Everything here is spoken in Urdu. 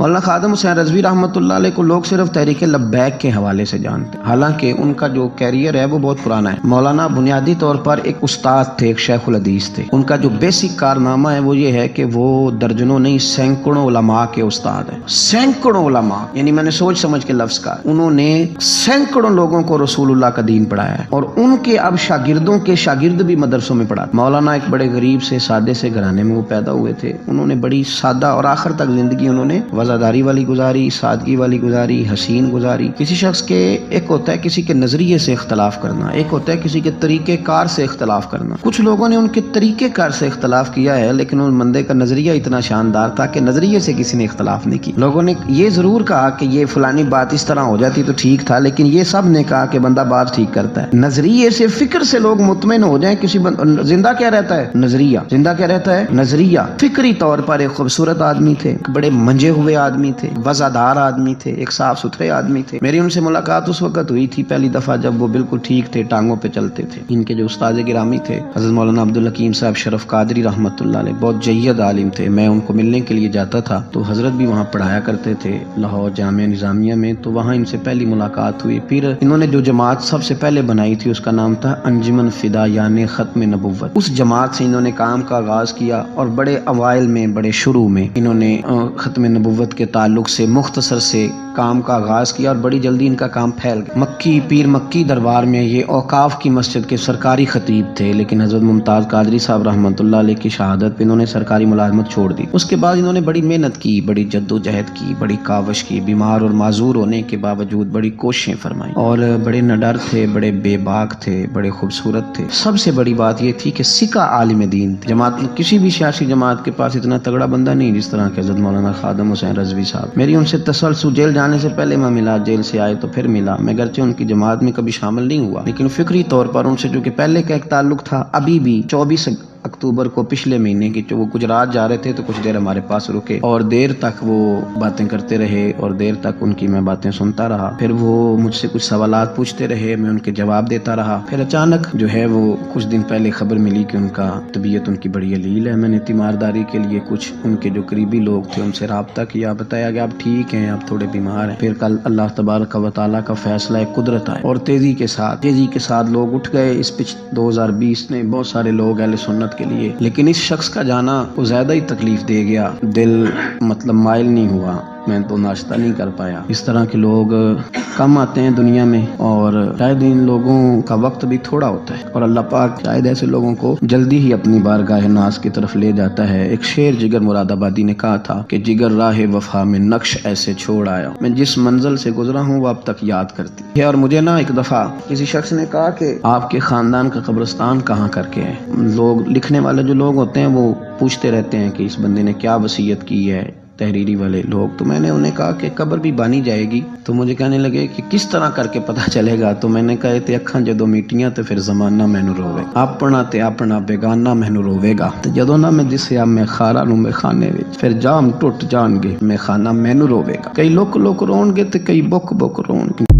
مولانا خادم حسین رضوی رحمۃ اللہ علیہ کو لوگ صرف تحریک لبیک کے حوالے سے جانتے ہیں، حالانکہ ان کا جو کیریئر ہے وہ بہت پرانا ہے۔ مولانا بنیادی طور پر ایک استاد تھے، ایک شیخ الحدیث تھے۔ ان کا جو بیسک کارنامہ ہے وہ یہ ہے کہ وہ درجنوں نہیں سینکڑوں علماء کے استاد ہیں، سینکڑوں علماء، یعنی میں نے سوچ سمجھ کے لفظ کہا، انہوں نے سینکڑوں لوگوں کو رسول اللہ کا دین پڑھایا ہے، اور ان کے اب شاگردوں کے شاگرد بھی مدرسوں میں پڑھاتے۔ مولانا ایک بڑے غریب سے سادے سے گھرانے میں وہ پیدا ہوئے تھے، انہوں نے بڑی سادہ اور آخر تک زندگی انہوں نے وفاداری والی گزاری، سادگی والی گزاری، حسین گزاری۔ کسی شخص کے ایک ہوتا ہے کسی کے نظریے سے اختلاف کرنا، ایک ہوتا ہے کسی کے طریقے کار سے اختلاف کرنا۔ کچھ لوگوں نے ان کے طریقے کار سے اختلاف کیا ہے، لیکن ان بندے کا نظریہ اتنا شاندار تھا کہ نظریے سے کسی نے اختلاف نہیں کی۔ لوگوں نے یہ ضرور کہا کہ یہ فلانی بات اس طرح ہو جاتی تو ٹھیک تھا، لیکن یہ سب نے کہا کہ بندہ بات ٹھیک کرتا ہے۔ نظریے سے، فکر سے لوگ مطمئن ہو جائیں کسی زندہ کیا رہتا ہے؟ نظریہ۔ زندہ کیا رہتا ہے؟ نظریہ۔ فکری طور پر ایک خوبصورت آدمی تھے، بڑے منجے ہوئے آدمی تھے، وزادار آدمی تھے، ایک صاف ستھرے آدمی تھے۔ میری ان سے ملاقات اس وقت ہوئی تھی پہلی دفعہ جب وہ بالکل ٹھیک تھے، ٹانگوں پہ چلتے تھے۔ ان کے جو استاد گرامی تھے حضرت مولانا عبدالحکیم صاحب شرف قادری رحمۃ اللہ علیہ، بہت جید عالم تھے۔ میں ان کو ملنے کے لیے جاتا تھا تو حضرت بھی وہاں پڑھایا کرتے تھے لاہور جامعہ نظامیہ میں، تو وہاں ان سے پہلی ملاقات ہوئی۔ پھر انہوں نے جو جماعت سب سے پہلے بنائی تھی اس کا نام تھا انجمن فدا یعنی ختم نبوت۔ اس جماعت سے انہوں نے کام کا آغاز کیا، اور بڑے اوائل میں، بڑے شروع میں انہوں نے ختم نبوت کے تعلق سے مختصر سے کام کا آغاز کیا، اور بڑی جلدی ان کا کام پھیل گیا۔ مکی پیر مکی دربار میں یہ اوقاف کی مسجد کے سرکاری خطیب تھے، لیکن حضرت ممتاز قادری صاحب رحمۃ اللہ علیہ کی شہادت پہ انہوں نے سرکاری ملازمت چھوڑ دی۔ اس کے بعد انہوں نے بڑی محنت کی، بڑی جد و جہد کی، بڑی کاوش کی، بیمار اور معذور ہونے کے باوجود بڑی کوششیں فرمائیں، اور بڑے نڈر تھے، بڑے بے باک تھے، بڑے خوبصورت تھے۔ سب سے بڑی بات یہ تھی کہ سکہ عالم دین تھے۔ جماعت کسی بھی سیاسی جماعت کے پاس اتنا تگڑا بندہ نہیں جس طرح کہ حضرت مولانا خادم حسین رضوی صاحب۔ میری ان سے تسلسل جیل جانے سے پہلے میں ملا، جیل سے آئے تو پھر ملا۔ میں گرچہ ان کی جماعت میں کبھی شامل نہیں ہوا، لیکن فکری طور پر ان سے جو کہ پہلے کا ایک تعلق تھا، ابھی بھی 24 اکتوبر کو پچھلے مہینے کی وہ گجرات جا رہے تھے تو کچھ دیر ہمارے پاس رکے، اور دیر تک وہ باتیں کرتے رہے، اور دیر تک ان کی میں باتیں سنتا رہا۔ پھر وہ مجھ سے کچھ سوالات پوچھتے رہے، میں ان کے جواب دیتا رہا۔ پھر اچانک جو ہے وہ کچھ دن پہلے خبر ملی کہ ان کا طبیعت ان کی بڑی علیل ہے۔ میں نے تیمارداری کے لیے کچھ ان کے جو قریبی لوگ تھے ان سے رابطہ کیا، بتایا کہ آپ ٹھیک ہیں، آپ تھوڑے بیمار ہیں۔ پھر کل اللہ تبارک و تعالیٰ کا فیصلہ قدرت آئے، اور تیزی کے ساتھ لوگ اٹھ گئے۔ اس 2020 نے بہت سارے لوگ اہل سنت کے لیے، لیکن اس شخص کا جانا وہ زیادہ ہی تکلیف دے گیا۔ دل مائل نہیں ہوا، میں تو ناشتہ نہیں کر پایا۔ اس طرح کے لوگ کم آتے ہیں دنیا میں، اور شاید ان لوگوں کا وقت بھی تھوڑا ہوتا ہے، اور اللہ پاک شاید ایسے لوگوں کو جلدی ہی اپنی بارگاہ ناز کی طرف لے جاتا ہے۔ ایک شعر جگر مراد آبادی نے کہا تھا کہ جگر راہ وفا میں نقش ایسے چھوڑ آیا، میں جس منزل سے گزرا ہوں وہ اب تک یاد کرتی ہے۔ اور مجھے نا ایک دفعہ کسی شخص نے کہا کہ آپ کے خاندان کا قبرستان کہاں کر کے ہے۔ لوگ لکھنے والے جو لوگ ہوتے ہیں وہ پوچھتے رہتے ہیں کہ اس بندے نے کیا وصیت کی ہے، تحریری والے لوگ۔ تو میں نے انہیں کہا کہ قبر بھی بانی جائے گی۔ تو مجھے کہنے لگے کہ کس طرح کر کے پتہ چلے گا؟ تو میں نے کہا تے اکھاں جدوں میٹیاں تے پھر زمانہ مینوں روے، اپنا تے اپنا بیگانہ مینوں روے گا، تے جدوں نہ میں دسیا میں خارا نوں میں خانے وچ، پھر جام ٹوٹ جان گے میں خانہ مینوں روے گا۔ کئی لوک لوک رون گے تے کئی بک بک رون گے۔